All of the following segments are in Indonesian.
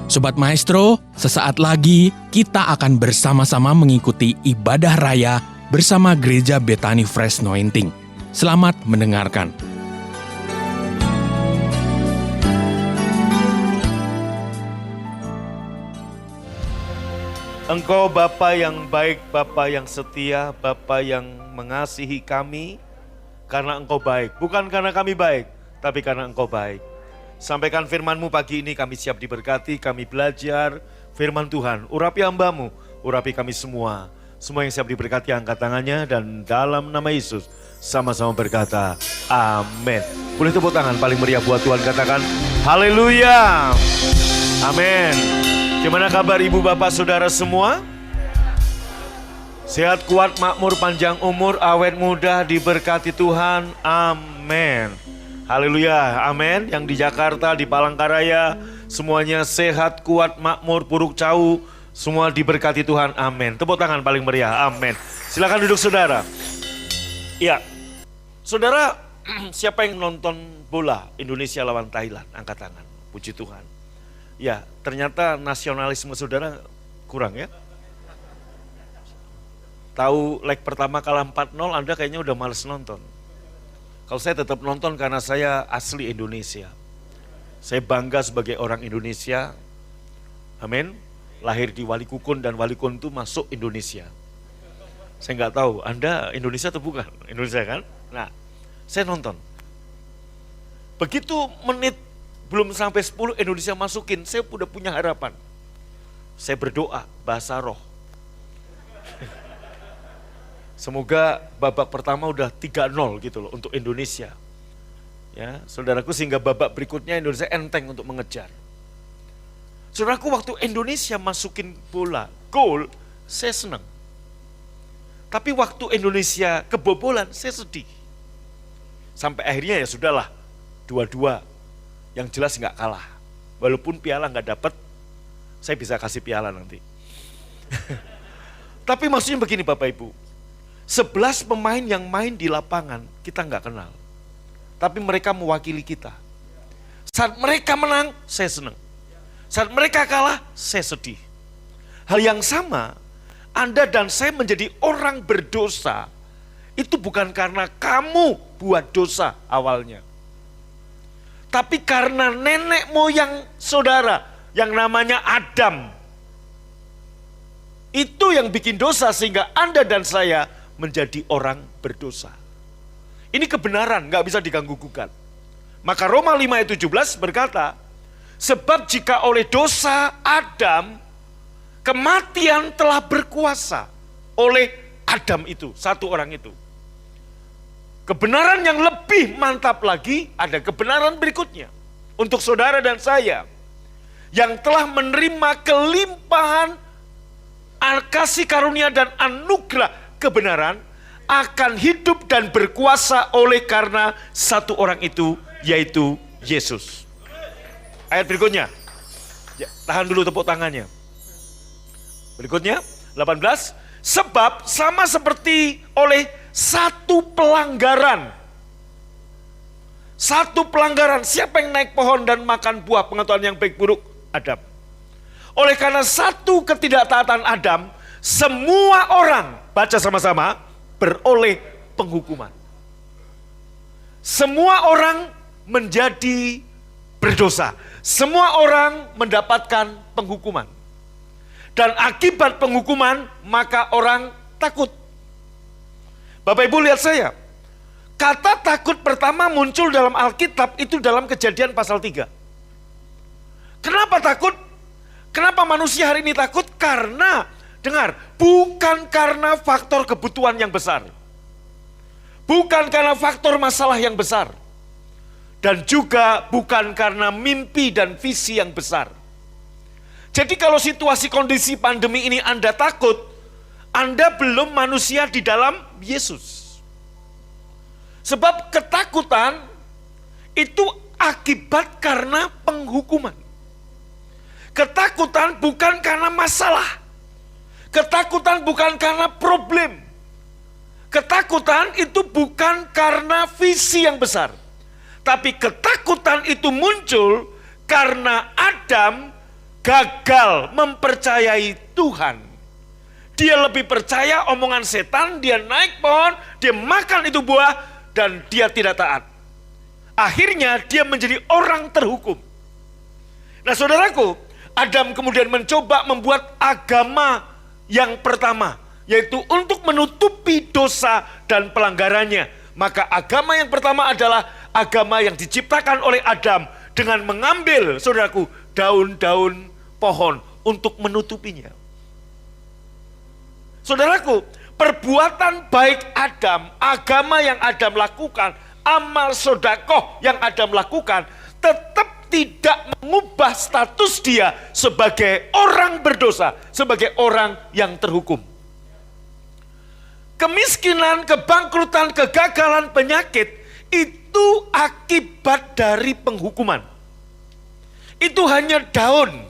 Sobat Maestro, sesaat lagi kita akan bersama-sama mengikuti ibadah raya bersama Gereja Bethany Fresh Anointing. Selamat mendengarkan. Engkau Bapa yang baik, Bapa yang setia, Bapa yang mengasihi kami, karena Engkau baik. Bukan karena kami baik, tapi karena Engkau baik. Sampaikan firman-Mu pagi ini, kami siap diberkati, kami belajar firman Tuhan. Urapi hamba-Mu, urapi kami semua. Semua yang siap diberkati angkat tangannya, dan dalam nama Yesus sama-sama berkata, amin. Boleh tepuk tangan paling meriah buat Tuhan, katakan, haleluya, amin. Gimana kabar ibu bapak saudara semua? Sehat, kuat, makmur, panjang umur, awet muda, diberkati Tuhan, amin. Haleluya, amin. Yang di Jakarta, di Palangkaraya, semuanya sehat, kuat, makmur, puruk cau, semua diberkati Tuhan, amin. Tepuk tangan paling meriah, amin. Silakan duduk saudara. Ya, saudara, siapa yang nonton bola Indonesia lawan Thailand? Angkat tangan, puji Tuhan. Ya, ternyata nasionalisme saudara kurang ya. Tahu leg pertama kalah 4-0, Anda kayaknya udah males nonton. Kalau saya tetap nonton karena saya asli Indonesia. Saya bangga sebagai orang Indonesia. Amin. Lahir di Walikukun dan Walikukun itu masuk Indonesia. Saya nggak tahu, Anda Indonesia atau bukan? Indonesia kan? Nah, saya nonton. Begitu menit belum sampai 10 Indonesia masukin, saya udah punya harapan. Saya berdoa bahasa roh. Semoga babak pertama udah 3-0 gitu loh untuk Indonesia. Ya, saudaraku, sehingga babak berikutnya Indonesia enteng untuk mengejar. Saudaraku, waktu Indonesia masukin bola, gol, saya senang. Tapi waktu Indonesia kebobolan, saya sedih. Sampai akhirnya ya sudahlah, 2-2. Yang jelas nggak kalah. Walaupun piala nggak dapet, saya bisa kasih piala nanti. Tapi maksudnya begini Bapak Ibu, 11 pemain yang main di lapangan kita nggak kenal. Tapi mereka mewakili kita. Saat mereka menang, saya senang. Saat mereka kalah, saya sedih. Hal yang sama, Anda dan saya menjadi orang berdosa, itu bukan karena kamu buat dosa awalnya. Tapi karena nenek moyang saudara yang namanya Adam. Itu yang bikin dosa sehingga Anda dan saya menjadi orang berdosa. Ini kebenaran, gak bisa diganggu gugat. Maka Roma 5 ayat 17 berkata, sebab jika oleh dosa Adam, kematian telah berkuasa oleh Adam itu, satu orang itu. Kebenaran yang lebih mantap lagi, ada kebenaran berikutnya. Untuk saudara dan saya, yang telah menerima kelimpahan kasih karunia dan anugerah kebenaran, akan hidup dan berkuasa oleh karena satu orang itu, yaitu Yesus. Ayat berikutnya, ya, tahan dulu tepuk tangannya. Berikutnya, 18, sebab sama seperti oleh satu pelanggaran. Satu pelanggaran, siapa yang naik pohon dan makan buah pengetahuan yang baik buruk? Adam. Oleh karena satu ketidaktaatan Adam, semua orang, baca sama-sama, beroleh penghukuman. Semua orang menjadi berdosa. Semua orang mendapatkan penghukuman. Dan akibat penghukuman, maka orang takut. Bapak Ibu lihat saya, kata takut pertama muncul dalam Alkitab itu dalam Kejadian pasal 3. Kenapa takut? Kenapa manusia hari ini takut? Karena, dengar, bukan karena faktor kebutuhan yang besar. Bukan karena faktor masalah yang besar. Dan juga bukan karena mimpi dan visi yang besar. Jadi kalau situasi kondisi pandemi ini Anda takut, Anda belum manusia di dalam Yesus. Sebab ketakutan itu akibat karena penghukuman. Ketakutan bukan karena masalah. Ketakutan bukan karena problem. Ketakutan itu bukan karena visi yang besar. Tapi ketakutan itu muncul karena Adam gagal mempercayai Tuhan. Dia lebih percaya omongan setan, dia naik pohon, dia makan itu buah, dan dia tidak taat. Akhirnya dia menjadi orang terhukum. Nah saudaraku, Adam kemudian mencoba membuat agama yang pertama, yaitu untuk menutupi dosa dan pelanggarannya. Maka agama yang pertama adalah agama yang diciptakan oleh Adam dengan mengambil, saudaraku, daun-daun pohon untuk menutupinya. Saudaraku, perbuatan baik Adam, agama yang Adam lakukan, amal sodakoh yang Adam lakukan, tetap tidak mengubah status dia sebagai orang berdosa, sebagai orang yang terhukum. Kemiskinan, kebangkrutan, kegagalan, penyakit itu akibat dari penghukuman. Itu hanya daun.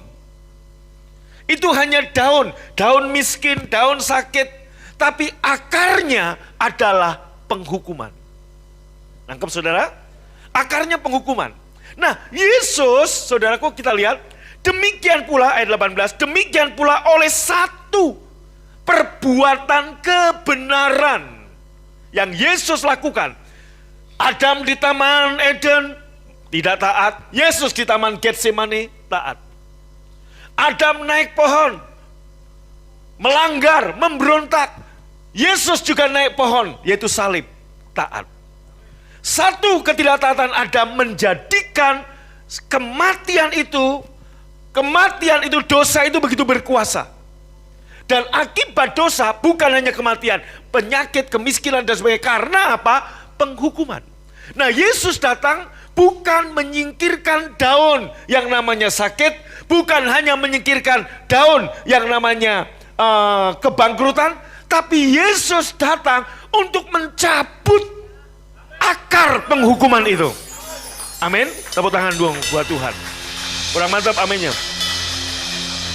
Itu hanya daun, daun miskin, daun sakit, tapi akarnya adalah penghukuman. Nangkep saudara? Akarnya penghukuman. Nah, Yesus, saudaraku, kita lihat, demikian pula ayat 18, demikian pula oleh satu perbuatan kebenaran yang Yesus lakukan. Adam di Taman Eden tidak taat, Yesus di Taman Getsemani taat. Adam naik pohon, melanggar, memberontak, Yesus juga naik pohon, yaitu salib, taat. Satu ketidaktaatan Adam menjadikan kematian itu, dosa itu begitu berkuasa. Dan akibat dosa bukan hanya kematian, penyakit, kemiskinan dan sebagainya. Karena apa? Penghukuman. Nah, Yesus datang bukan menyingkirkan daun yang namanya sakit, bukan hanya menyingkirkan daun yang namanya kebangkrutan, tapi Yesus datang untuk mencabut akar penghukuman itu. Amin. Tepuk tangan dong buat Tuhan. Kurang mantap aminnya.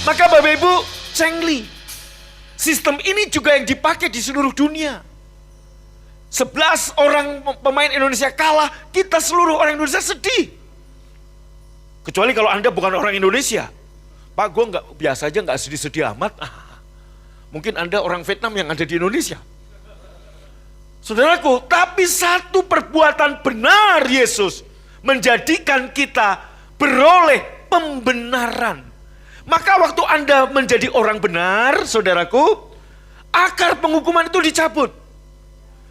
Maka Bapak Ibu, cengli. Sistem ini juga yang dipakai di seluruh dunia. 11 orang pemain Indonesia kalah, kita seluruh orang Indonesia sedih. Kecuali kalau Anda bukan orang Indonesia. Pak, gue nggak biasa aja, nggak sedih-sedih amat. Mungkin Anda orang Vietnam yang ada di Indonesia. Saudaraku, tapi satu perbuatan benar Yesus menjadikan kita beroleh pembenaran. Maka waktu Anda menjadi orang benar, saudaraku, akar penghukuman itu dicabut.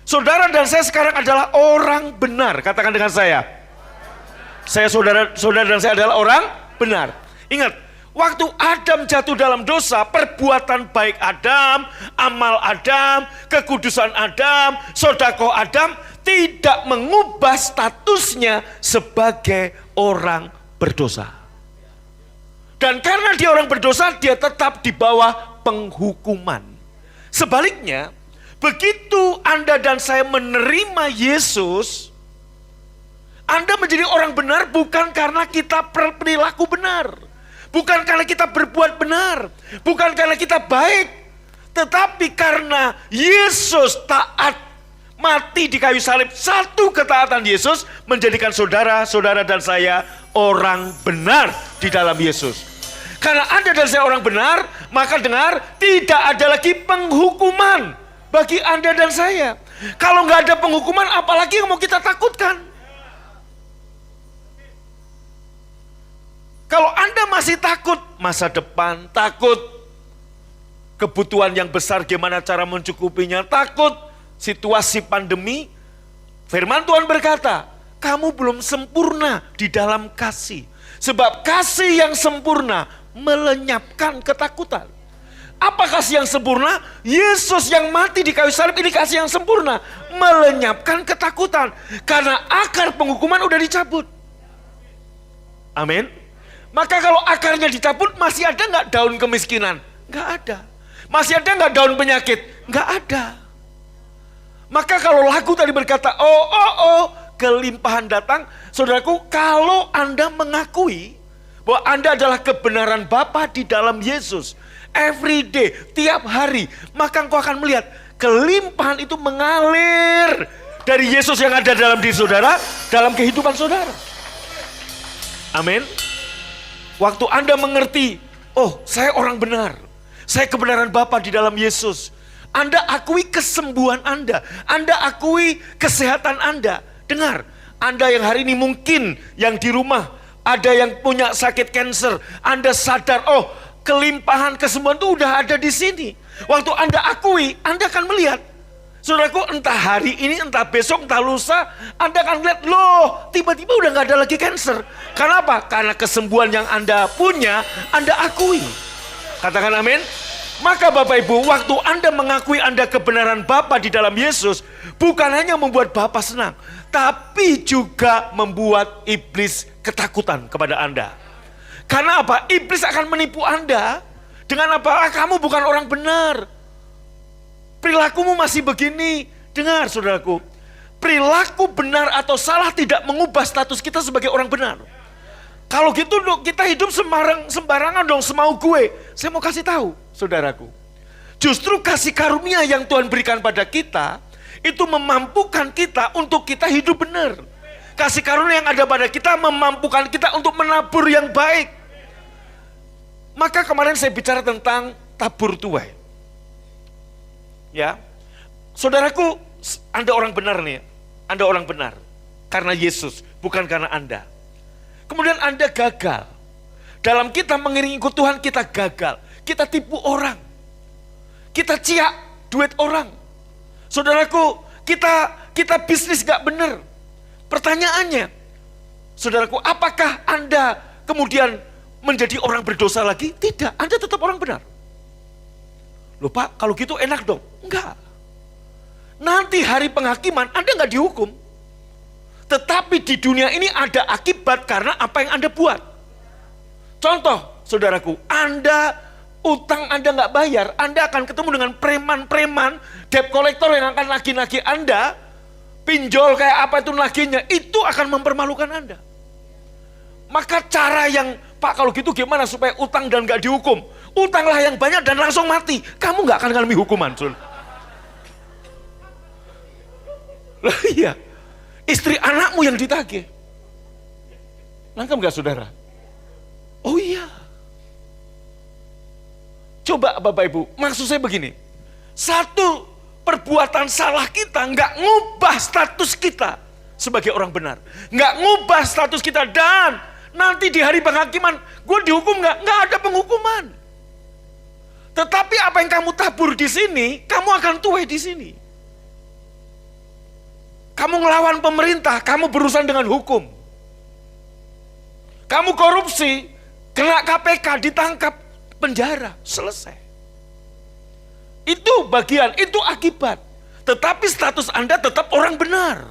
Saudara dan saya sekarang adalah orang benar. Katakan dengan saya. Saudara dan saya adalah orang benar. Ingat, waktu Adam jatuh dalam dosa, perbuatan baik Adam, amal Adam, kekudusan Adam, sedekah Adam tidak mengubah statusnya sebagai orang berdosa. Dan karena dia orang berdosa, dia tetap di bawah penghukuman. Sebaliknya, begitu Anda dan saya menerima Yesus, Anda menjadi orang benar bukan karena kita perilaku benar. Bukan karena kita berbuat benar, bukan karena kita baik, tetapi karena Yesus taat, mati di kayu salib. Satu ketaatan Yesus menjadikan saudara-saudara dan saya orang benar di dalam Yesus. Karena Anda dan saya orang benar, maka dengar, tidak ada lagi penghukuman bagi Anda dan saya. Kalau nggak ada penghukuman, apalagi yang mau kita takutkan? Kalau Anda masih takut masa depan, takut kebutuhan yang besar gimana cara mencukupinya, takut situasi pandemi, firman Tuhan berkata, kamu belum sempurna di dalam kasih. Sebab kasih yang sempurna melenyapkan ketakutan. Apa kasih yang sempurna? Yesus yang mati di kayu salib ini kasih yang sempurna, melenyapkan ketakutan. Karena akar penghukuman udah dicabut. Amin. Maka kalau akarnya dicabut, masih ada nggak daun kemiskinan? Nggak ada. Masih ada nggak daun penyakit? Nggak ada. Maka kalau lagu tadi berkata, kelimpahan datang, saudaraku, kalau Anda mengakui bahwa Anda adalah kebenaran Bapa di dalam Yesus, every day, tiap hari, maka engkau akan melihat kelimpahan itu mengalir dari Yesus yang ada dalam diri saudara, dalam kehidupan saudara. Amin. Waktu Anda mengerti Oh, saya orang benar. Saya kebenaran Bapa di dalam Yesus. Anda akui kesembuhan Anda. Anda akui kesehatan Anda. Dengar, Anda yang hari ini mungkin yang di rumah, ada yang punya sakit kanker. Anda sadar, oh kelimpahan kesembuhan itu udah ada di sini. Waktu Anda akui, Anda akan melihat. Saudaraku, entah hari ini, entah besok, entah lusa, Anda akan lihat, loh tiba-tiba udah gak ada lagi kanker. Kenapa? Karena kesembuhan yang Anda punya, Anda akui. Katakan amin. Maka Bapak Ibu, waktu Anda mengakui Anda kebenaran Bapa di dalam Yesus, bukan hanya membuat Bapa senang, tapi juga membuat iblis ketakutan kepada Anda. Karena apa? Iblis akan menipu Anda dengan apa? Kamu bukan orang benar. Perilakumu masih begini. Dengar saudaraku, perilaku benar atau salah tidak mengubah status kita sebagai orang benar. Kalau gitu kita hidup sembarangan dong, semau gue. Saya mau kasih tahu saudaraku, justru kasih karunia yang Tuhan berikan pada kita, itu memampukan kita untuk kita hidup benar. Kasih karunia yang ada pada kita memampukan kita untuk menabur yang baik. Maka kemarin saya bicara tentang tabur tuai. Ya, saudaraku, Anda orang benar nih. Anda orang benar karena Yesus, bukan karena Anda. Kemudian Anda gagal. Dalam kita mengiringi ikut Tuhan, kita gagal. Kita tipu orang. Kita ciak duit orang. Saudaraku, kita bisnis gak benar. Pertanyaannya, saudaraku, apakah Anda kemudian menjadi orang berdosa lagi? Tidak, Anda tetap orang benar. Loh Pak, kalau gitu enak dong. Enggak. Nanti hari penghakiman Anda nggak dihukum. Tetapi di dunia ini ada akibat karena apa yang Anda buat. Contoh, saudaraku, utang Anda nggak bayar, Anda akan ketemu dengan preman-preman, debt collector yang akan nagih-nagih Anda, pinjol kayak apa itu nagihnya, itu akan mempermalukan Anda. Maka cara yang, Pak kalau gitu gimana supaya utang dan nggak dihukum? Utanglah yang banyak dan langsung mati. Kamu nggak akan mengalami hukuman, Sun. Lah iya, istri anakmu yang ditagih. Nangkep nggak saudara? Oh iya. Coba Bapak Ibu, maksud saya begini. Satu, perbuatan salah kita nggak ngubah status kita sebagai orang benar. Nggak ngubah status kita, dan nanti di hari penghakiman, gue dihukum nggak? Nggak ada penghukuman. Tetapi apa yang kamu tabur di sini, kamu akan tuai di sini. Kamu ngelawan pemerintah, kamu berurusan dengan hukum. Kamu korupsi, kena KPK, ditangkap, penjara, selesai. Itu bagian, itu akibat. Tetapi status Anda tetap orang benar.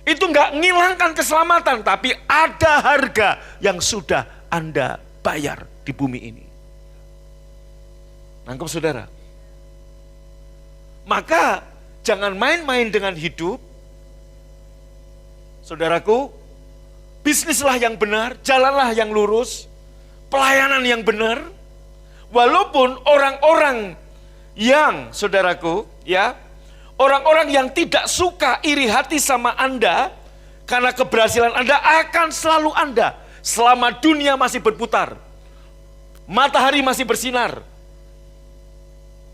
Itu nggak ngilangkan keselamatan, tapi ada harga yang sudah Anda bayar di bumi ini. Nangkep saudara? Maka jangan main-main dengan hidup. Saudaraku, bisnislah yang benar, jalanlah yang lurus, pelayanan yang benar. Walaupun orang-orang yang, saudaraku, ya, orang-orang yang tidak suka iri hati sama Anda, karena keberhasilan Anda akan selalu Anda selama dunia masih berputar, matahari masih bersinar.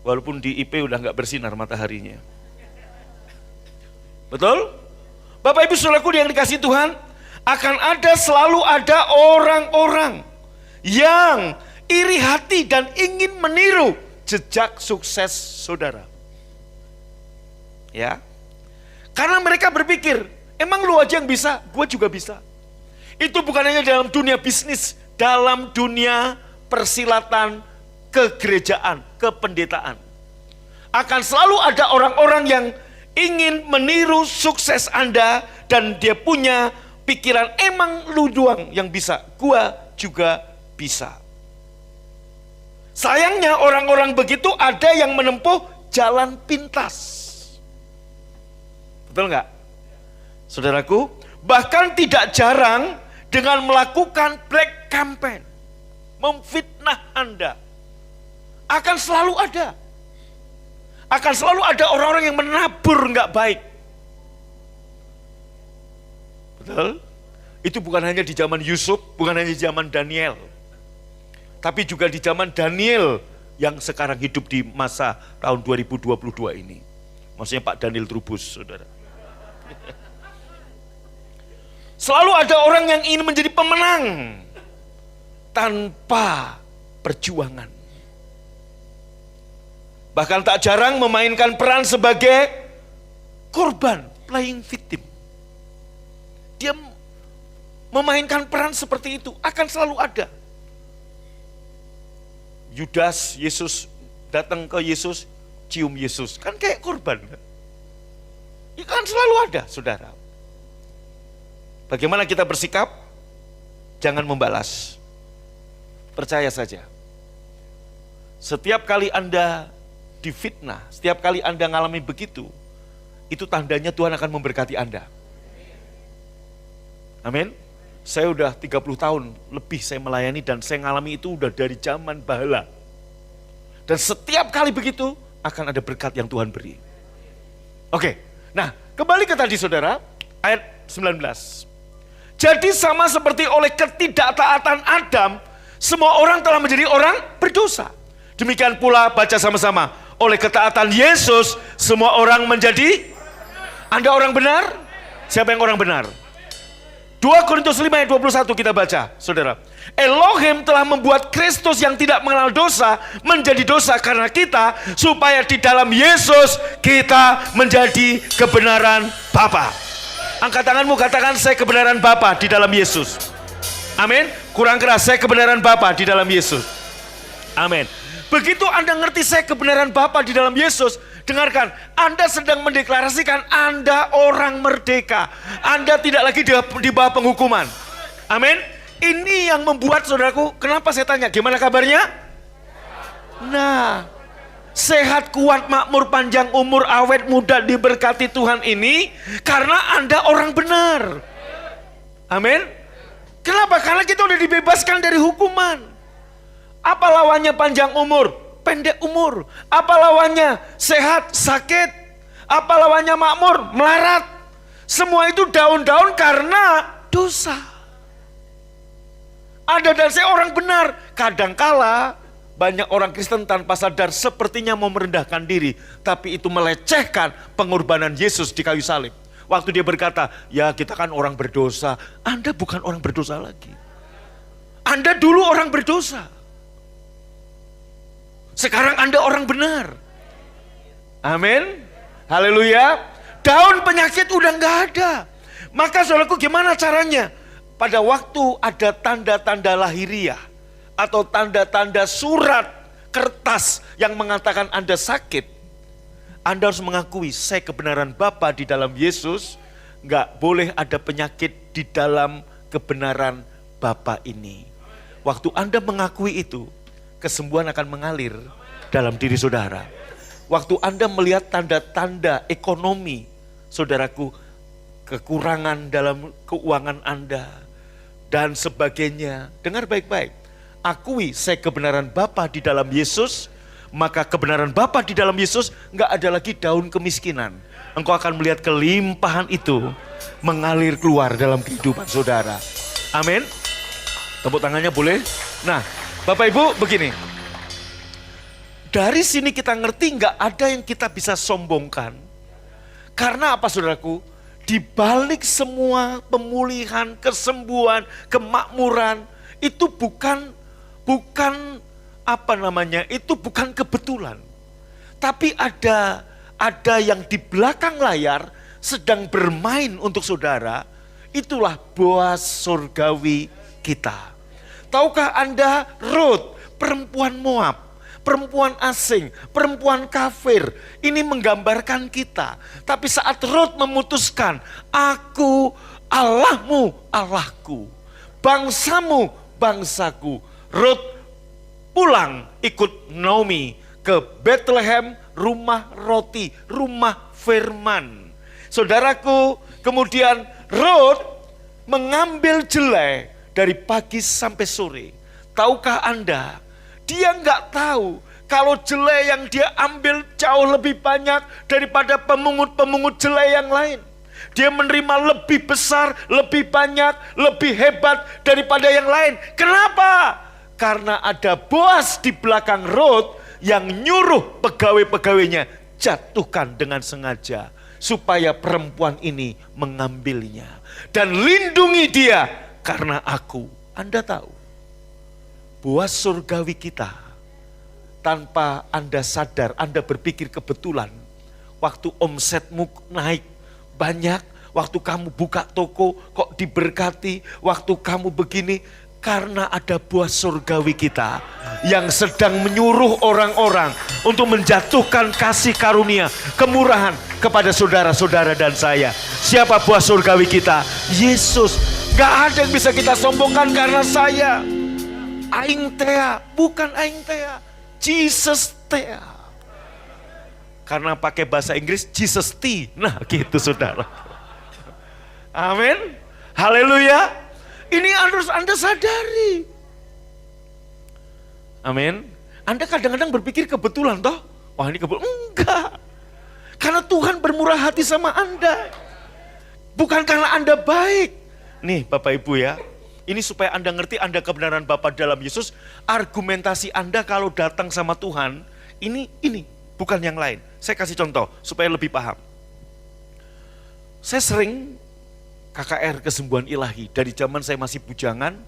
Walaupun di IP udah nggak bersinar mataharinya. Betul? Bapak Ibu saudaraku yang dikasihi Tuhan, akan selalu ada orang-orang yang iri hati dan ingin meniru jejak sukses saudara. Ya. Karena mereka berpikir, emang lu aja yang bisa, gue juga bisa. Itu bukan hanya dalam dunia bisnis, dalam dunia persilatan, kegerejaan, kependetaan. Akan selalu ada orang-orang yang ingin meniru sukses Anda, dan dia punya pikiran, emang lu doang yang bisa, gua juga bisa. Sayangnya orang-orang begitu ada yang menempuh jalan pintas. Betul nggak? Saudaraku, bahkan tidak jarang dengan melakukan black campaign, memfitnah Anda. Akan selalu ada. Akan selalu ada orang-orang yang menabur nggak baik. Betul? Itu bukan hanya di zaman Yusuf, bukan hanya di zaman Daniel. tapi juga di zaman Daniel yang sekarang hidup di masa tahun 2022 ini. Maksudnya Pak Daniel Trubus, saudara. Selalu ada orang yang ingin menjadi pemenang tanpa perjuangan. Bahkan tak jarang memainkan peran sebagai korban, playing victim. Dia memainkan peran seperti itu, akan selalu ada. Yudas, Yesus datang ke Yesus, cium Yesus, kan kayak korban. Itu kan selalu ada, saudara. Bagaimana kita bersikap? Jangan membalas. Percaya saja. Setiap kali Anda difitnah, setiap kali Anda ngalami begitu, itu tandanya Tuhan akan memberkati Anda. Amin. Saya udah 30 tahun lebih saya melayani dan saya ngalami itu udah dari zaman bahala. Dan setiap kali begitu akan ada berkat yang Tuhan beri. Oke, nah kembali ke tadi saudara, ayat 19. Jadi sama seperti oleh ketidaktaatan Adam, semua orang telah menjadi orang berdosa. Demikian pula baca sama-sama, oleh ketaatan Yesus, semua orang menjadi, Anda orang benar? Siapa yang orang benar? 2 Korintus 5 ayat 21 kita baca, saudara. Elohim telah membuat Kristus yang tidak mengenal dosa menjadi dosa karena kita, supaya di dalam Yesus kita menjadi kebenaran Bapa. Angkat tanganmu, katakan saya kebenaran Bapa di dalam Yesus. Amin. Kurang keras, saya kebenaran Bapa di dalam Yesus. Amin. Begitu Anda ngerti saya kebenaran Bapa di dalam Yesus, dengarkan, Anda sedang mendeklarasikan Anda orang merdeka. Anda tidak lagi di bawah penghukuman. Amin. Ini yang membuat saudaraku, kenapa saya tanya, gimana kabarnya? Nah, sehat, kuat, makmur, panjang umur, awet muda, diberkati Tuhan ini karena Anda orang benar. Amin. Kenapa? Karena kita udah dibebaskan dari hukuman. Apa lawannya panjang umur? Pendek umur. Apa lawannya sehat, sakit? Apa lawannya makmur, melarat? Semua itu daun-daun karena dosa. Ada dan saya orang benar. Kadangkala banyak orang Kristen tanpa sadar sepertinya mau merendahkan diri, tapi itu melecehkan pengorbanan Yesus di kayu salib. Waktu dia berkata, ya kita kan orang berdosa. Anda bukan orang berdosa lagi. Anda dulu orang berdosa. Sekarang Anda orang benar. Amin. Haleluya. Daun penyakit udah gak ada. Maka saudaraku, gimana caranya? Pada waktu ada tanda-tanda lahiriah atau tanda-tanda surat kertas yang mengatakan Anda sakit, Anda harus mengakui saya kebenaran Bapa di dalam Yesus. Gak boleh ada penyakit di dalam kebenaran Bapa ini. Waktu Anda mengakui itu, kesembuhan akan mengalir dalam diri saudara. Waktu Anda melihat tanda-tanda ekonomi, saudaraku, kekurangan dalam keuangan Anda, dan sebagainya, dengar baik-baik. Akui saya kebenaran Bapa di dalam Yesus, maka kebenaran Bapa di dalam Yesus nggak ada lagi daun kemiskinan. Engkau akan melihat kelimpahan itu mengalir keluar dalam kehidupan saudara. Amin. Tepuk tangannya boleh? Nah, Bapak Ibu begini, dari sini kita ngerti nggak ada yang kita bisa sombongkan. Karena apa saudaraku? Di balik semua pemulihan, kesembuhan, kemakmuran, itu bukan itu bukan kebetulan. Tapi ada yang di belakang layar sedang bermain untuk saudara. Itulah Boaz surgawi kita. Tahukah Anda, Ruth, perempuan Moab, perempuan asing, perempuan kafir, ini menggambarkan kita. Tapi saat Ruth memutuskan, aku Allahmu, Allahku, bangsamu, bangsaku, Ruth pulang ikut Naomi ke Bethlehem, rumah roti, rumah firman. Saudaraku, kemudian Ruth mengambil jelai dari pagi sampai sore. Tahukah Anda, dia nggak tahu kalau jelai yang dia ambil jauh lebih banyak daripada pemungut-pemungut jelai yang lain. Dia menerima lebih besar, lebih banyak, lebih hebat daripada yang lain. Kenapa? karena ada Boas di belakang Rut yang nyuruh pegawai-pegawainya jatuhkan dengan sengaja supaya perempuan ini mengambilnya dan lindungi dia karena aku. Anda tahu, Boas surgawi kita tanpa Anda sadar, Anda berpikir kebetulan waktu omsetmu naik banyak, waktu kamu buka toko kok diberkati, waktu kamu begini, karena ada Boas surgawi kita yang sedang menyuruh orang-orang untuk menjatuhkan kasih karunia, kemurahan kepada saudara-saudara dan saya. Siapa Boas surgawi kita? Yesus. Gak ada yang bisa kita sombongkan karena saya. Aing tea, bukan aing tea. Jesus tea. Karena pakai bahasa Inggris, Jesus tea. Nah gitu saudara. Amin. Haleluya. Ini harus Anda sadari. Amin. Anda kadang-kadang berpikir kebetulan toh. Wah ini kebetulan. Enggak. Karena Tuhan bermurah hati sama Anda. Bukan karena Anda baik. Nih Bapak Ibu ya. Ini supaya Anda ngerti Anda kebenaran Bapa dalam Yesus. Argumentasi Anda kalau datang sama Tuhan. Ini bukan yang lain. Saya kasih contoh supaya lebih paham. Saya sering KKR kesembuhan ilahi. Dari zaman saya masih bujangan,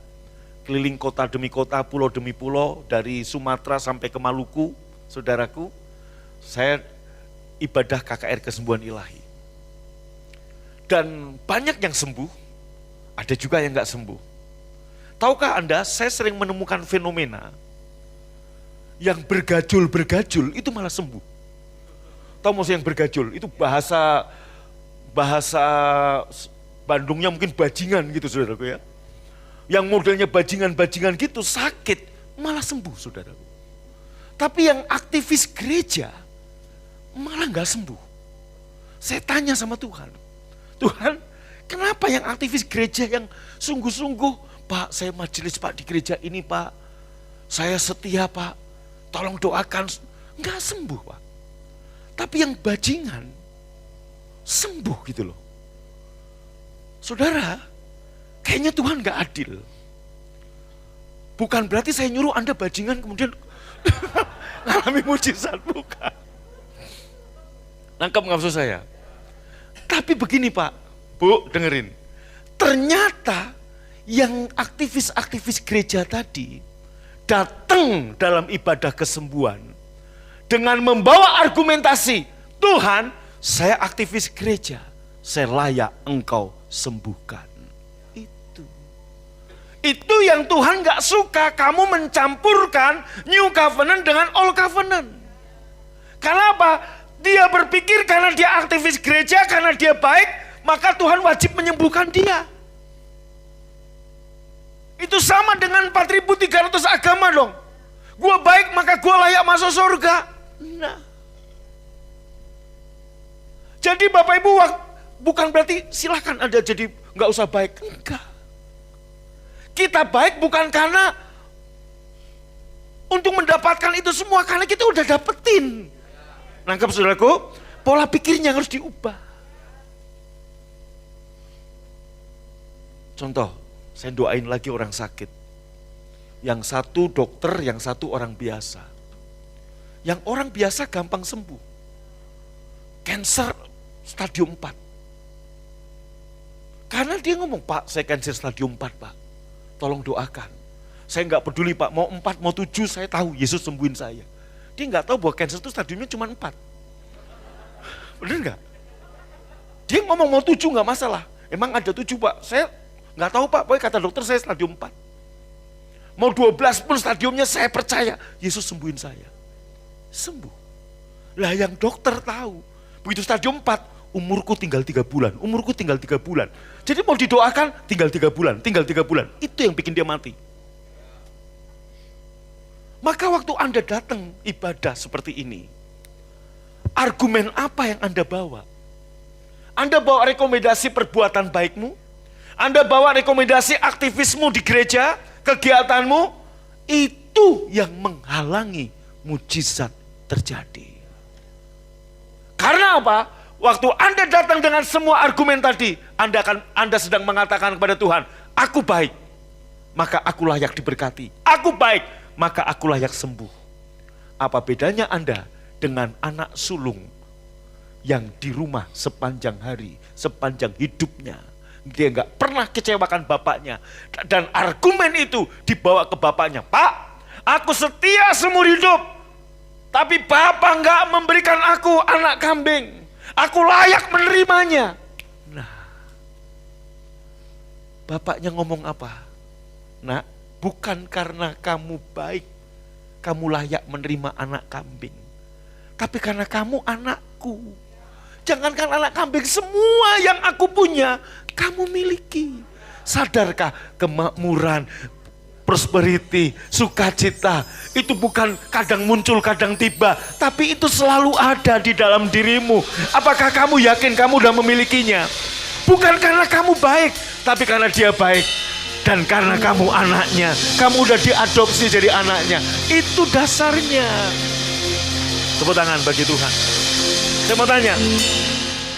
keliling kota demi kota, pulau demi pulau, dari Sumatera sampai ke Maluku, saudaraku, saya ibadah KKR kesembuhan ilahi. Dan banyak yang sembuh, ada juga yang gak sembuh. Tahukah Anda, saya sering menemukan fenomena yang bergajul itu malah sembuh. Tahu maksudnya yang bergajul? Itu bahasa Bandungnya mungkin bajingan gitu saudaraku ya. Yang modelnya bajingan gitu sakit malah sembuh saudaraku. Tapi yang aktivis gereja malah gak sembuh. Saya tanya sama Tuhan. Tuhan, kenapa yang aktivis gereja yang sungguh-sungguh, Pak saya majelis Pak di gereja ini Pak. Saya setia Pak, tolong doakan. Gak sembuh Pak. Tapi yang bajingan sembuh gitu loh. Saudara, kayaknya Tuhan gak adil. Bukan berarti saya nyuruh Anda bajingan kemudian ngalami mujizat, bukan. Nangkep nggak maksud saya? Tapi begini Pak, Bu, dengerin. Ternyata yang aktivis-aktivis gereja tadi datang dalam ibadah kesembuhan dengan membawa argumentasi, Tuhan, saya aktivis gereja, saya layak Engkau sembuhkan. Itu yang Tuhan gak suka, kamu mencampurkan New Covenant dengan Old Covenant. Karena apa? Dia berpikir karena dia aktivis gereja, karena dia baik, maka Tuhan wajib menyembuhkan dia. Itu sama dengan 4.300 agama dong. Gua baik maka gua layak masuk surga. Nah. Jadi Bapak Ibu, bukan berarti silahkan Anda jadi nggak usah baik. Enggak. Kita baik bukan karena untuk mendapatkan itu semua, karena kita udah dapetin. Nangkep saudaraku? Pola pikirnya harus diubah. Contoh, saya doain lagi orang sakit. Yang satu dokter, yang satu orang biasa. Yang orang biasa gampang sembuh. Cancer stadium 4. Karena dia ngomong, Pak saya cancer stadium 4 Pak. Tolong doakan. Saya nggak peduli Pak, mau 4, mau 7, saya tahu Yesus sembuhin saya. Dia nggak tahu bahwa cancer itu stadiumnya cuma 4. Bener nggak? Dia ngomong mau 7 nggak masalah. Emang ada 7 Pak, saya nggak tahu Pak, pokoknya kata dokter saya stadium 4. Mau 12 pun stadiumnya saya percaya, Yesus sembuhin saya. Sembuh. Lah yang dokter tahu, begitu stadium 4, umurku tinggal 3 bulan, umurku tinggal 3 bulan. Jadi mau didoakan tinggal 3 bulan, tinggal 3 bulan. Itu yang bikin dia mati. Maka waktu Anda datang ibadah seperti ini, argumen apa yang Anda bawa? Anda bawa rekomendasi perbuatan baikmu? Anda bawa rekomendasi aktivismu di gereja, kegiatanmu? Itu yang menghalangi mujizat terjadi. Karena apa? Waktu Anda datang dengan semua argumen tadi, Anda sedang mengatakan kepada Tuhan, aku baik. maka aku layak diberkati. Aku baik, maka aku layak sembuh. Apa bedanya Anda dengan anak sulung yang di rumah sepanjang hari, sepanjang hidupnya? Dia nggak pernah kecewakan bapaknya. Dan argumen itu dibawa ke bapaknya. Pak, aku setia seumur hidup. Tapi bapak nggak memberikan aku anak kambing. Aku layak menerimanya. Nah, bapaknya ngomong apa? Nak, bukan karena kamu baik, kamu layak menerima anak kambing. Tapi karena kamu anakku. Jangankan anak kambing, semua yang aku punya, kamu miliki. Sadarkah kemakmuran, prosperity, sukacita, itu bukan kadang muncul, kadang tiba. Tapi itu selalu ada di dalam dirimu. Apakah kamu yakin kamu udah memilikinya? Bukan karena kamu baik, tapi karena dia baik. Dan karena kamu anaknya, kamu udah diadopsi jadi anaknya. Itu dasarnya. Tepuk tangan bagi Tuhan. Saya mau tanya,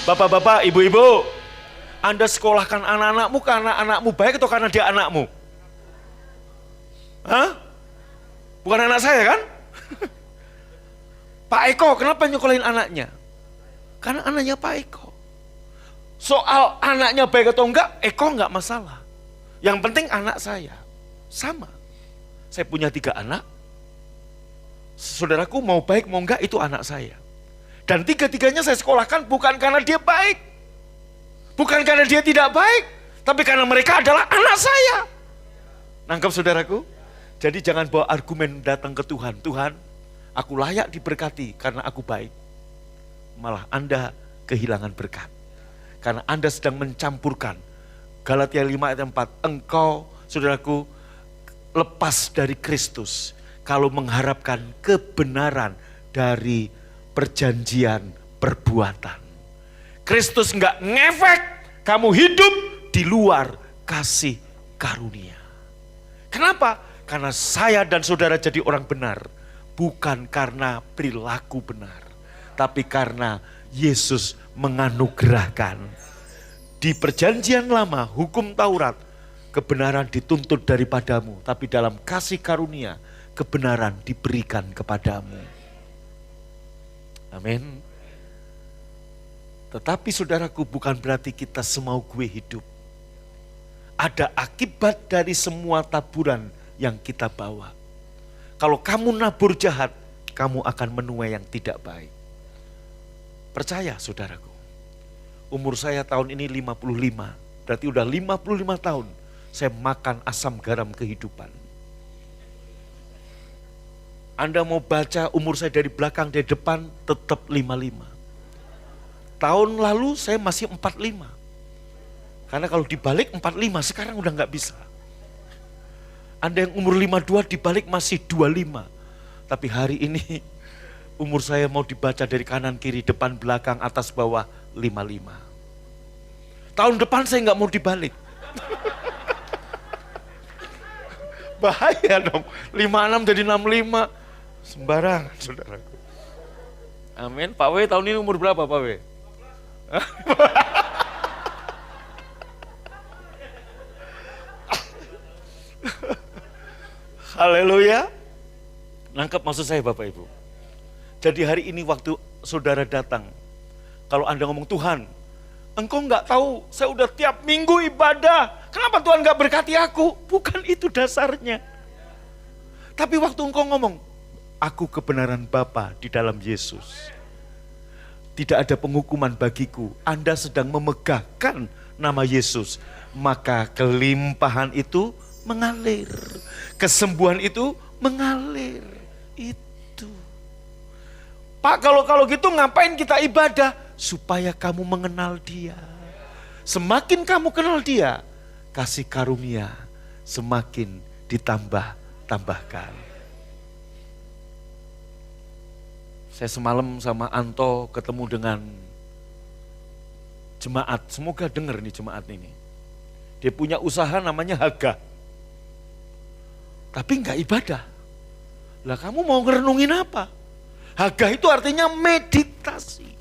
bapak-bapak, ibu-ibu, Anda sekolahkan anak-anakmu karena anakmu baik atau karena dia anakmu? Hah? Bukan anak saya kan? Pak Eko, kenapa nyekolahin anaknya? Karena anaknya Pak Eko. Soal anaknya baik atau enggak, Eko enggak masalah. Yang penting anak saya. Sama. Saya punya 3 anak. Saudaraku mau baik mau enggak itu anak saya. Dan 3-tiganya saya sekolahkan bukan karena dia baik. Bukan karena dia tidak baik. Tapi karena mereka adalah anak saya. Nangkep saudaraku? Jadi jangan bawa argumen datang ke Tuhan. Tuhan, aku layak diberkati karena aku baik. Malah Anda kehilangan berkat. Karena Anda sedang mencampurkan. Galatia 5 ayat 4. Engkau, saudaraku, lepas dari Kristus. Kalau mengharapkan kebenaran dari perjanjian perbuatan. Kristus enggak ngefek kamu hidup di luar kasih karunia. Kenapa? Karena saya dan saudara jadi orang benar. Bukan karena perilaku benar. Tapi karena Yesus menganugerahkan. Di perjanjian lama, hukum Taurat, kebenaran dituntut daripadamu. Tapi dalam kasih karunia, kebenaran diberikan kepadamu. Amin. Tetapi saudaraku, bukan berarti kita semau gue hidup. Ada akibat dari semua taburan yang kita bawa. Kalau kamu nabur jahat, kamu akan menuai yang tidak baik. Percaya saudaraku. Umur saya tahun ini 55. Berarti udah 55 tahun saya makan asam garam kehidupan. Anda mau baca umur saya dari belakang, dari depan, tetap 55. Tahun lalu saya masih 45. Karena kalau dibalik 45, sekarang udah gak bisa. Anda yang umur 52 dibalik masih 25. Tapi hari ini umur saya mau dibaca dari kanan, kiri, depan, belakang, atas, bawah, 55. Tahun depan saya gak mau dibalik. Bahaya dong, 56 jadi 65. Sembarangan saudaraku. Amin. Pak W tahun ini umur berapa Pak W? Haleluya. Nangkep maksud saya Bapak Ibu. Jadi hari ini waktu saudara datang, kalau Anda ngomong Tuhan, Engkau nggak tahu, saya udah tiap minggu ibadah, kenapa Tuhan nggak berkati aku? Bukan itu dasarnya. Tapi waktu engkau ngomong, aku kebenaran Bapa di dalam Yesus. Tidak ada penghukuman bagiku. Anda sedang memegahkan nama Yesus. Maka kelimpahan itu mengalir. Kesembuhan itu mengalir. Itu. Pak, kalau gitu ngapain kita ibadah? Supaya kamu mengenal Dia. Semakin kamu kenal Dia, kasih karunia semakin ditambahkan. Saya semalam sama Anto ketemu dengan jemaat. Semoga dengar nih jemaat ini. Dia punya usaha namanya Haga. Tapi enggak ibadah. Lah kamu mau ngerenungin apa? Haga itu artinya meditasi.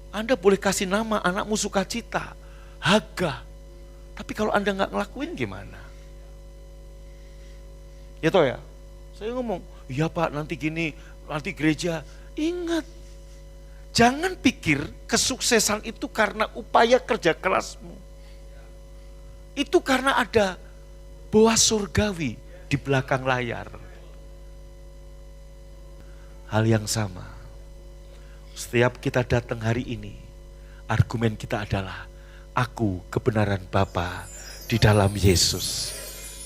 Anda boleh kasih nama anakmu sukacita. Haga. Tapi kalau Anda enggak ngelakuin gimana? Ya toh ya? Saya ngomong, iya Pak nanti gini, nanti gereja. Ingat, jangan pikir kesuksesan itu karena upaya kerja kerasmu. Itu karena ada boas surgawi di belakang layar. Hal yang sama, setiap kita datang hari ini, argumen kita adalah, aku kebenaran Bapa di dalam Yesus.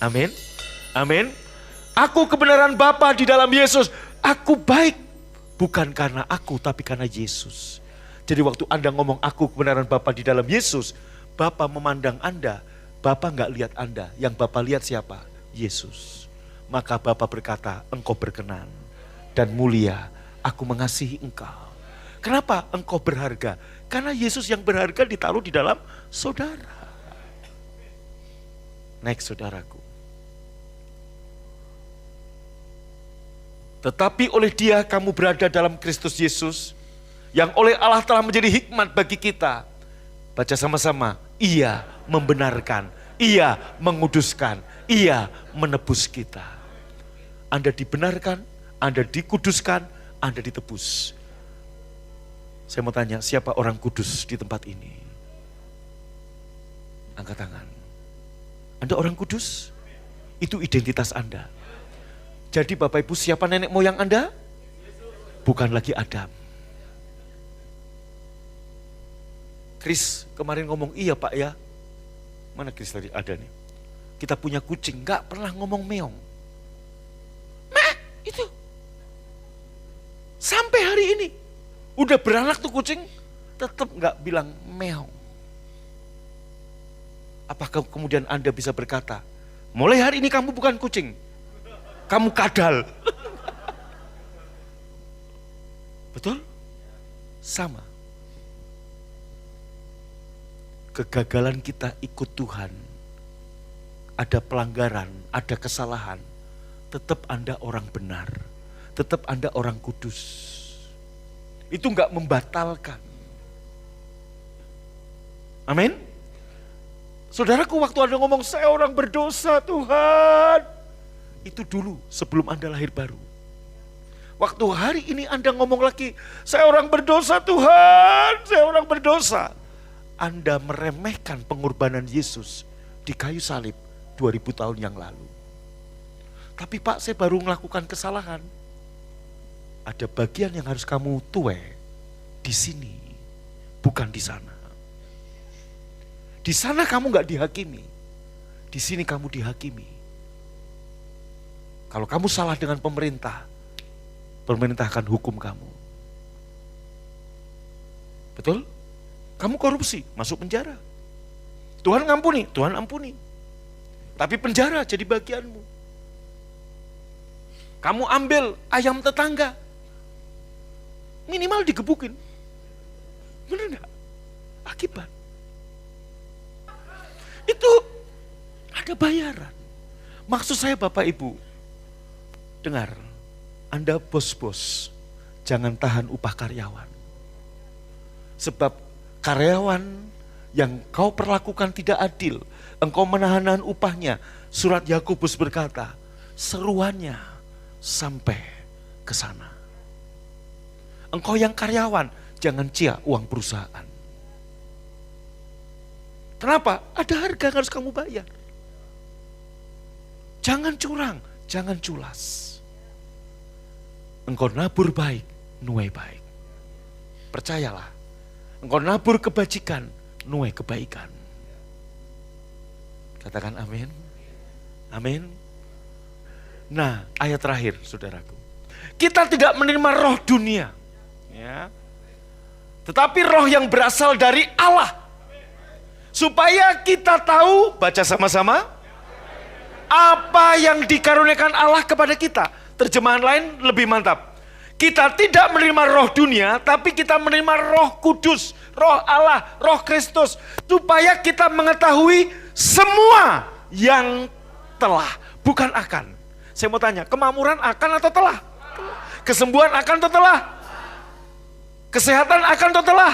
Amin. Amin. Aku kebenaran Bapa di dalam Yesus. Aku baik bukan karena aku tapi karena Yesus. Jadi waktu Anda ngomong aku kebenaran Bapa di dalam Yesus, Bapa memandang Anda, Bapa nggak lihat Anda. Yang Bapa lihat siapa? Yesus. Maka Bapa berkata, engkau berkenan dan mulia, aku mengasihi engkau. Kenapa engkau berharga? Karena Yesus yang berharga ditaruh di dalam saudara. Next saudaraku. Tetapi oleh Dia kamu berada dalam Kristus Yesus, yang oleh Allah telah menjadi hikmat bagi kita. Baca sama-sama, Ia membenarkan, Ia menguduskan, Ia menebus kita. Anda dibenarkan, Anda dikuduskan, Anda ditebus. Saya mau tanya, siapa orang kudus di tempat ini? Angkat tangan. Anda orang kudus? Itu identitas Anda. Jadi Bapak Ibu, siapa nenek moyang Anda? Bukan lagi Adam. Chris kemarin ngomong, iya Pak ya. Mana Chris tadi? Ada nih. Kita punya kucing, gak pernah ngomong meong. Itu. Sampai hari ini. Udah beranak tuh kucing, tetap gak bilang meong. Apakah kemudian Anda bisa berkata, mulai hari ini kamu bukan kucing, kamu kadal. Betul? Sama. Kegagalan kita ikut Tuhan, ada pelanggaran, ada kesalahan, tetap Anda orang benar, tetap Anda orang kudus. Itu enggak membatalkan. Amin. Saudaraku, waktu Anda ngomong saya orang berdosa Tuhan, itu dulu sebelum Anda lahir baru. Waktu hari ini Anda ngomong lagi, saya orang berdosa Tuhan, saya orang berdosa. Anda meremehkan pengorbanan Yesus di kayu salib 2000 tahun yang lalu. Tapi Pak, saya baru melakukan kesalahan. Ada bagian yang harus kamu tuai di sini, bukan di sana. Di sana kamu gak dihakimi, di sini kamu dihakimi. Kalau kamu salah dengan pemerintah, pemerintah akan hukum kamu. Betul? Kamu korupsi, masuk penjara. Tuhan ngampuni, Tuhan ampuni. Tapi penjara jadi bagianmu. Kamu ambil ayam tetangga, minimal digebukin. Benar enggak? Akibat. Itu ada bayaran. Maksud saya Bapak Ibu, dengar, Anda bos-bos, jangan tahan upah karyawan. Sebab karyawan yang kau perlakukan tidak adil, engkau menahan upahnya. Surat Yakobus berkata, seruannya sampai ke sana. Engkau yang karyawan, jangan cia uang perusahaan. Kenapa? Ada harga yang harus kamu bayar. Jangan curang, jangan culas. Engkau nabur baik, nuai baik. Percayalah, engkau nabur kebajikan, nuai kebaikan. Katakan amin. Amin. Nah, ayat terakhir saudaraku. Kita tidak menerima roh dunia, ya, tetapi roh yang berasal dari Allah. Supaya kita tahu, baca sama-sama, apa yang dikaruniakan Allah kepada kita. Terjemahan lain lebih mantap. Kita tidak menerima roh dunia, tapi kita menerima roh kudus, roh Allah, roh Kristus. Supaya kita mengetahui semua yang telah, bukan akan. Saya mau tanya, kemakmuran akan atau telah? Kesembuhan akan atau telah? Kesehatan akan atau telah?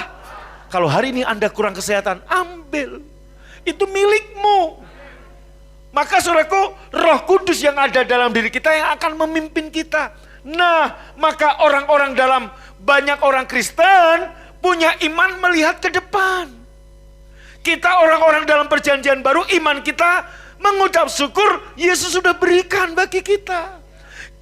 Kalau hari ini Anda kurang kesehatan, ambil. Itu milikmu. Maka saudaraku, Roh Kudus yang ada dalam diri kita yang akan memimpin kita. Nah, maka banyak orang Kristen punya iman melihat ke depan. Kita orang-orang dalam perjanjian baru, iman kita mengucap syukur Yesus sudah berikan bagi kita.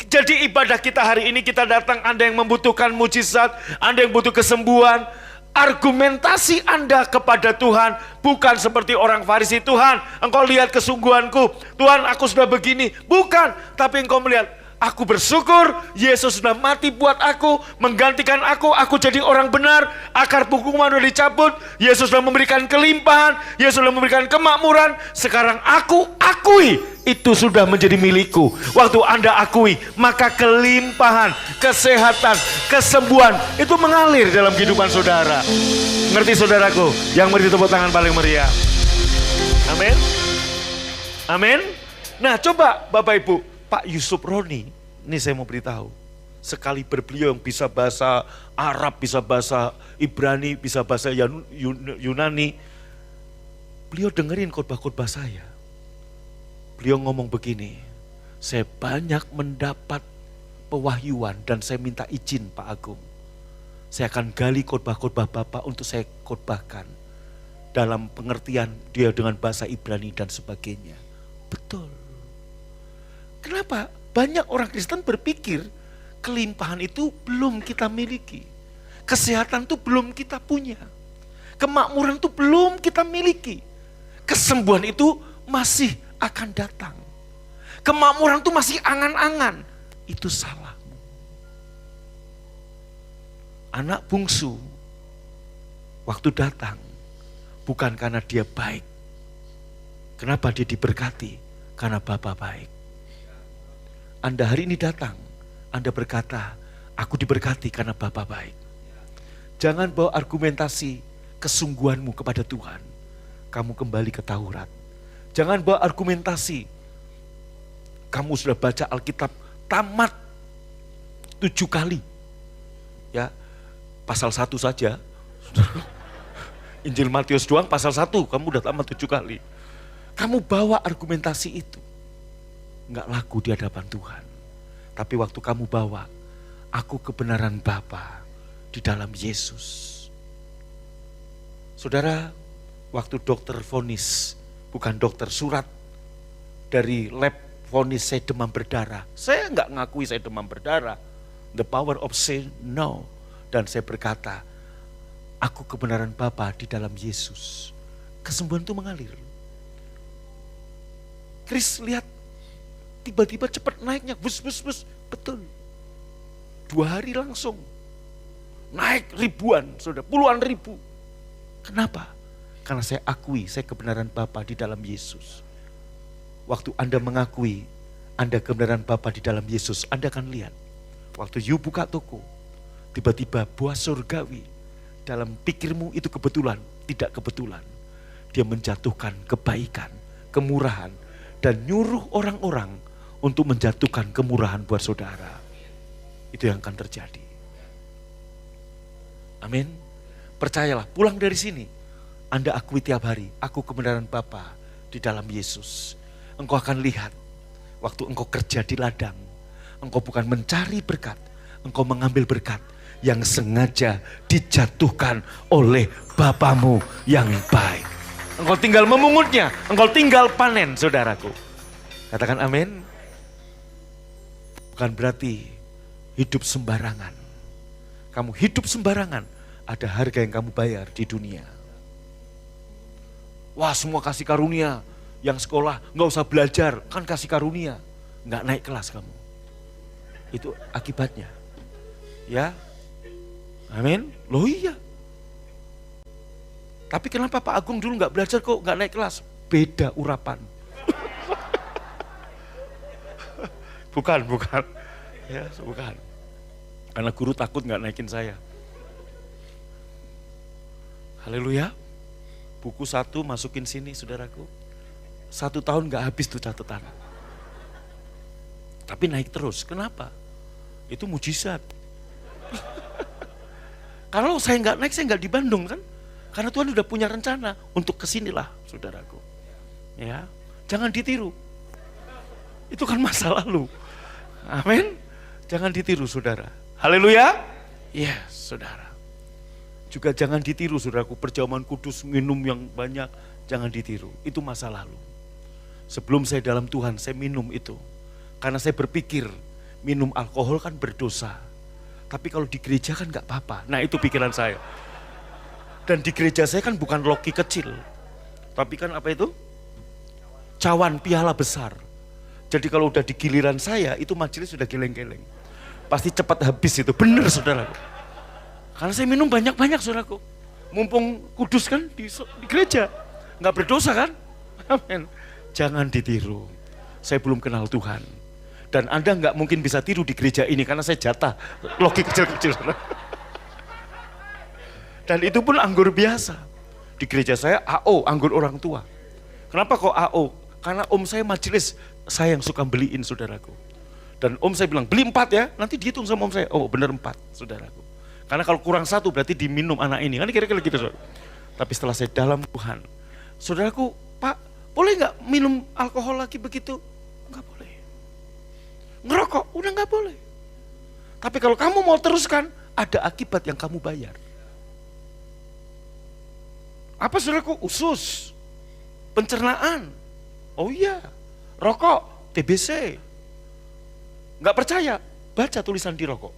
Jadi ibadah kita hari ini, kita datang, Anda yang membutuhkan mujizat, Anda yang butuh kesembuhan, argumentasi Anda kepada Tuhan bukan seperti orang Farisi. Tuhan, engkau lihat kesungguhanku. Tuhan, aku sudah begini. Bukan, tapi engkau melihat, aku bersyukur Yesus sudah mati buat aku, menggantikan aku jadi orang benar, akar hukuman sudah dicabut, Yesus sudah memberikan kelimpahan, Yesus sudah memberikan kemakmuran. Sekarang aku akui itu sudah menjadi milikku. Waktu Anda akui, maka kelimpahan, kesehatan, kesembuhan itu mengalir dalam kehidupan saudara. Ngerti saudaraku? Yang beri tepuk tangan paling meriah. Amin. Amin. Nah, coba Bapak Ibu, Pak Yusuf Roni, ini saya mau beritahu. Sekali beliau yang bisa bahasa Arab, bisa bahasa Ibrani, bisa bahasa Yunani. Beliau dengerin khotbah-khotbah saya. Beliau ngomong begini, saya banyak mendapat pewahyuan dan saya minta izin Pak Agung. Saya akan gali khotbah-khotbah Bapak untuk saya khotbahkan. Dalam pengertian dia dengan bahasa Ibrani dan sebagainya. Betul. Kenapa? Banyak orang Kristen berpikir kelimpahan itu belum kita miliki. Kesehatan itu belum kita punya. Kemakmuran itu belum kita miliki. Kesembuhan itu masih akan datang. Kemakmuran itu masih angan-angan. Itu salahmu. Anak bungsu waktu datang bukan karena dia baik. Kenapa dia diberkati? Karena Bapa baik. Anda hari ini datang, Anda berkata, aku diberkati karena Bapa baik. Jangan bawa argumentasi kesungguhanmu kepada Tuhan. Kamu kembali ke Taurat. Jangan bawa argumentasi, kamu sudah baca Alkitab tamat 7 kali. Ya, pasal 1 saja. Injil Matius doang pasal 1, kamu udah tamat 7 kali. Kamu bawa argumentasi itu. Enggak laku di hadapan Tuhan. Tapi waktu kamu bawa, aku kebenaran Bapa di dalam Yesus. Saudara, waktu dokter vonis, bukan dokter surat dari lab vonis saya demam berdarah. Saya enggak ngakui saya demam berdarah. The power of say no. Dan saya berkata, aku kebenaran Bapa di dalam Yesus. Kesembuhan itu mengalir. Chris lihat, tiba-tiba cepat naiknya, bus. Betul. 2 hari langsung. Naik ribuan, sudah puluhan ribu. Kenapa? Karena saya akui, saya kebenaran Bapa di dalam Yesus. Waktu Anda mengakui, Anda kebenaran Bapa di dalam Yesus, Anda akan lihat. Waktu you buka toko, tiba-tiba buah surgawi. Dalam pikirmu itu kebetulan, tidak kebetulan. Dia menjatuhkan kebaikan, kemurahan, dan nyuruh orang-orang untuk menjatuhkan kemurahan buat saudara. Itu yang akan terjadi. Amin. Percayalah, pulang dari sini, Anda akui tiap hari, aku kebenaran Bapa di dalam Yesus. Engkau akan lihat, waktu engkau kerja di ladang, engkau bukan mencari berkat, engkau mengambil berkat yang sengaja dijatuhkan oleh Bapamu yang baik. Engkau tinggal memungutnya, engkau tinggal panen, saudaraku. Katakan amin. Bukan berarti hidup sembarangan. Kamu hidup sembarangan, ada harga yang kamu bayar di dunia. Wah, semua kasih karunia. Yang sekolah nggak usah belajar, kan kasih karunia. Nggak naik kelas kamu. Itu akibatnya. Ya, amin. Loh iya. Tapi kenapa Pak Agung dulu nggak belajar kok nggak naik kelas? Beda urapan. Bukan. Ya, bukan. Karena guru takut nggak naikin saya. Haleluya. Buku 1 masukin sini, saudaraku. 1 tahun nggak habis tuh catatan. Tapi naik terus. Kenapa? Itu mujizat. Kalau saya nggak naik, saya nggak di Bandung kan? Karena Tuhan sudah punya rencana untuk kesinilah, saudaraku. Ya, jangan ditiru. Itu kan masa lalu. Amin. Jangan ditiru saudara. Haleluya. Yes saudara. Juga jangan ditiru saudaraku, perjamuan kudus minum yang banyak. Jangan ditiru, itu masa lalu. Sebelum saya dalam Tuhan, saya minum itu. Karena saya berpikir, minum alkohol kan berdosa. Tapi kalau di gereja kan gak apa-apa. Nah itu pikiran saya. Dan di gereja saya kan bukan loki kecil. Tapi kan apa itu? Cawan piala besar. Jadi kalau udah di giliran saya, itu majelis sudah geleng-geleng. Pasti cepat habis itu, benar saudara. Karena saya minum banyak-banyak saudaraku. Mumpung kudus kan di gereja. Gak berdosa kan? Amin. Jangan ditiru. Saya belum kenal Tuhan. Dan Anda nggak mungkin bisa tiru di gereja ini karena saya jatah loki kecil-kecil. Dan itu pun anggur biasa. Di gereja saya AO, anggur orang tua. Kenapa kok AO? Karena om saya majelis, saya yang suka beliin saudaraku. Dan om saya bilang, beli 4 ya, nanti dihitung sama om saya. Oh benar 4 saudaraku. Karena kalau kurang 1 berarti diminum anak ini. Kan kira-kira gitu saudara. Tapi setelah saya dalam Tuhan, saudaraku, Pak, boleh nggak minum alkohol lagi begitu? Nggak boleh. Ngerokok, udah nggak boleh. Tapi kalau kamu mau teruskan, ada akibat yang kamu bayar. Apa saudaraku? Usus, pencernaan. Oh iya, rokok, TBC. Nggak percaya, baca tulisan di rokok.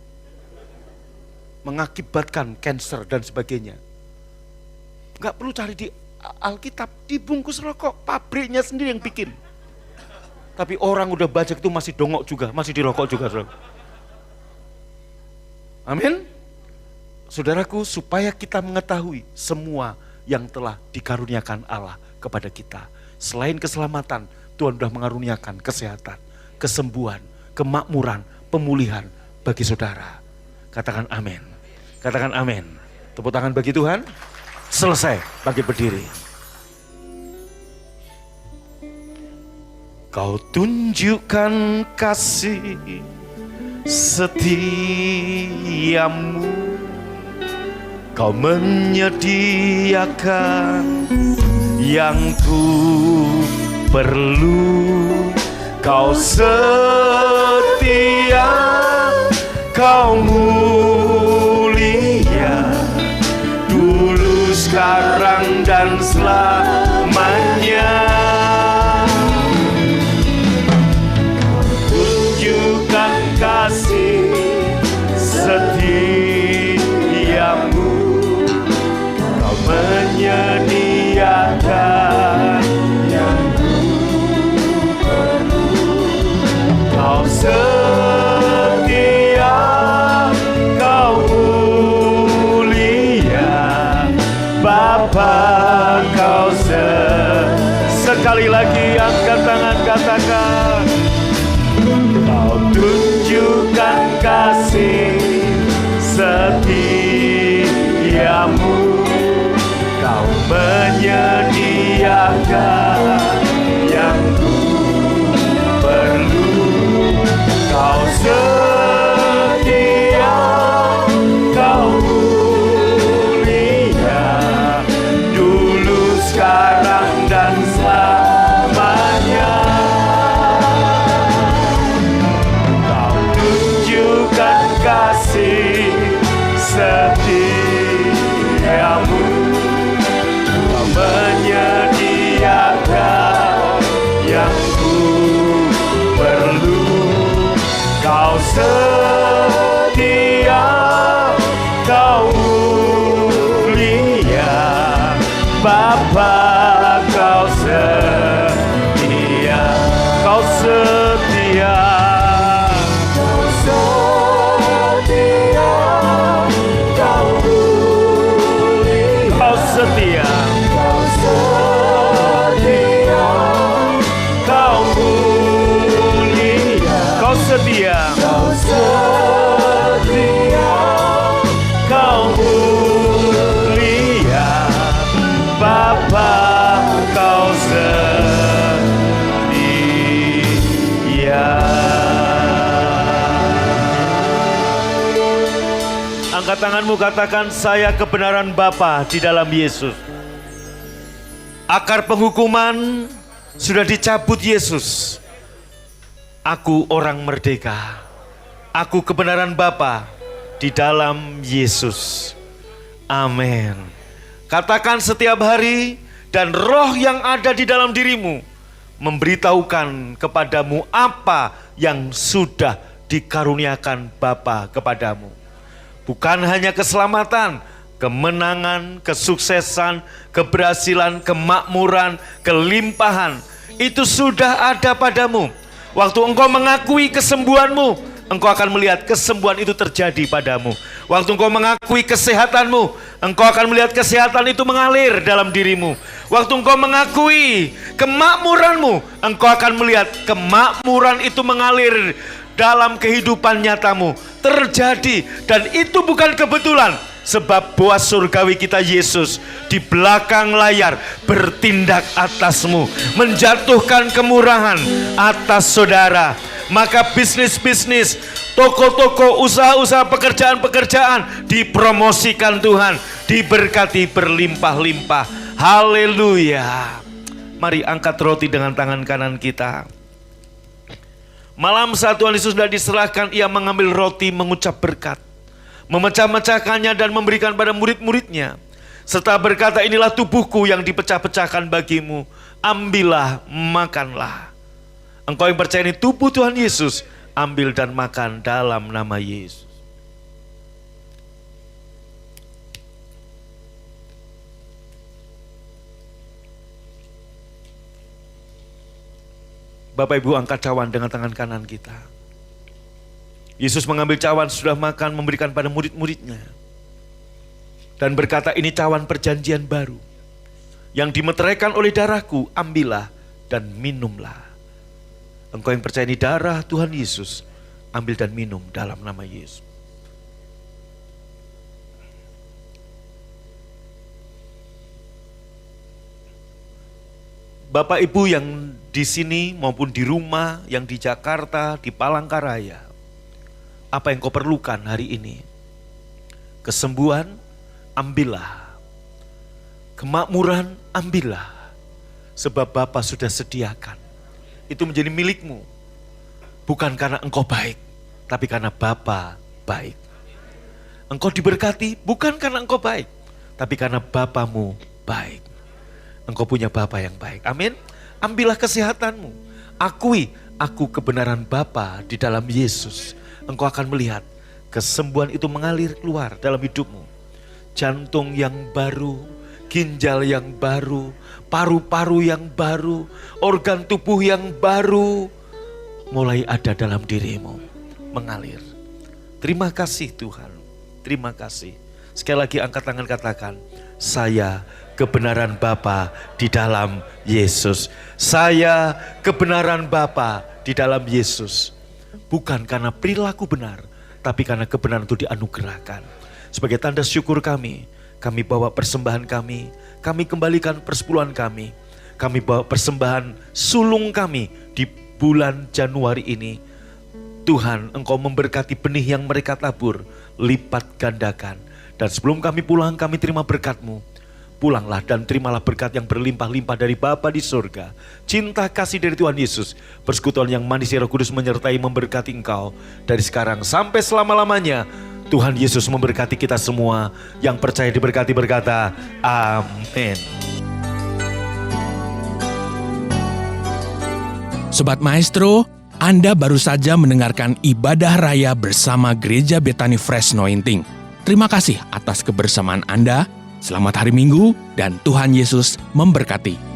Mengakibatkan kanker dan sebagainya. Nggak perlu cari di Alkitab, dibungkus rokok, pabriknya sendiri yang bikin. Tapi orang udah baca itu masih dongok juga, masih dirokok juga. Saudara. Amin. Saudaraku, supaya kita mengetahui semua yang telah dikaruniakan Allah kepada kita. Selain keselamatan, Tuhan sudah mengaruniakan kesehatan, kesembuhan, kemakmuran, pemulihan bagi saudara. Katakan amin. Katakan amin. Tepuk tangan bagi Tuhan. Selesai, bangkit berdiri. Kau tunjukkan kasih setiamu, kau menyediakan yang ku perlu. Kau setia, kau mulia, dulu, sekarang, dan selamanya. Tunjukkan kasih setiamu, kau menyediakan yang ku perlu. Kau setia, kau mulia, Bapa, kau sekali lagi angkat tangan katakan, kau tunjukkan kasih setiamu, kau menyediakan yang ku perlu. Kau setia, kau mulia, dulu, sekarang, dan selamanya. Kau tunjukkan kasih setiamu, kau menyediakan yang ku perlu. Kau setia, kau mulia, Bapa, kau setia, kau setia, kau setia, kau mulia, kau setia, kau setia, kau mulia, kau setia, kau setia, kau mulia, Bapa, kau setia. Angkat tanganmu, katakan, saya kebenaran Bapa di dalam Yesus. Akar penghukuman sudah dicabut Yesus. Aku orang merdeka. Aku kebenaran Bapa di dalam Yesus. Amin. Katakan setiap hari, dan roh yang ada di dalam dirimu memberitahukan kepadamu apa yang sudah dikaruniakan Bapa kepadamu. Bukan hanya keselamatan, kemenangan, kesuksesan, keberhasilan, kemakmuran, kelimpahan, itu sudah ada padamu. Waktu engkau mengakui kesembuhanmu, engkau akan melihat kesembuhan itu terjadi padamu. Waktu engkau mengakui kesehatanmu, engkau akan melihat kesehatan itu mengalir dalam dirimu. Waktu engkau mengakui kemakmuranmu, engkau akan melihat kemakmuran itu mengalir dalam kehidupan nyatamu. Terjadi, dan itu bukan kebetulan. Sebab Boas surgawi kita Yesus di belakang layar bertindak atasmu, menjatuhkan kemurahan atas saudara. Maka bisnis-bisnis, toko-toko, usaha-usaha, pekerjaan-pekerjaan dipromosikan Tuhan, diberkati berlimpah-limpah. Haleluya. Mari angkat roti dengan tangan kanan kita. Malam saat Tuhan Yesus sudah diserahkan, ia mengambil roti, mengucap berkat, memecah-mecahkannya dan memberikan pada murid-muridnya, serta berkata, inilah tubuhku yang dipecah-pecahkan bagimu, ambillah, makanlah. Engkau yang percaya ini tubuh Tuhan Yesus, ambil dan makan dalam nama Yesus. Bapak Ibu, angkat cawan dengan tangan kanan kita. Yesus mengambil cawan, sudah makan, memberikan pada murid-muridnya. Dan berkata, ini cawan perjanjian baru, yang dimeteraikan oleh darahku, ambillah dan minumlah. Engkau yang percaya ini darah Tuhan Yesus, ambil dan minum dalam nama Yesus. Bapak Ibu yang di sini maupun di rumah, yang di Jakarta, di Palangkaraya, apa yang kau perlukan hari ini? Kesembuhan, ambillah. Kemakmuran, ambillah. Sebab Bapa sudah sediakan. Itu menjadi milikmu. Bukan karena engkau baik, tapi karena Bapa baik. Engkau diberkati bukan karena engkau baik, tapi karena Bapamu baik. Engkau punya Bapa yang baik. Amin. Ambillah kesehatanmu. Akui, aku kebenaran Bapa di dalam Yesus. Engkau akan melihat kesembuhan itu mengalir keluar dalam hidupmu. Jantung yang baru, ginjal yang baru, paru-paru yang baru, organ tubuh yang baru mulai ada dalam dirimu, mengalir. Terima kasih Tuhan, terima kasih. Sekali lagi angkat tangan, katakan, saya kebenaran Bapa di dalam Yesus. Saya kebenaran Bapa di dalam Yesus. Bukan karena perilaku benar, tapi karena kebenaran itu dianugerahkan. Sebagai tanda syukur kami bawa persembahan kami kembalikan persepuluhan kami bawa persembahan sulung kami di bulan Januari ini. Tuhan, Engkau memberkati benih yang mereka tabur, lipat gandakan. Dan sebelum kami pulang, kami terima berkat-Mu. Pulanglah dan terimalah berkat yang berlimpah-limpah dari Bapa di surga. Cinta kasih dari Tuhan Yesus, persekutuan yang manis Roh Kudus menyertai memberkati engkau dari sekarang sampai selama-lamanya. Tuhan Yesus memberkati kita semua. Yang percaya diberkati berkata, amin. Sobat Maestro, Anda baru saja mendengarkan ibadah raya bersama Gereja Bethany Fresh Anointing. Terima kasih atas kebersamaan Anda. Selamat hari Minggu dan Tuhan Yesus memberkati.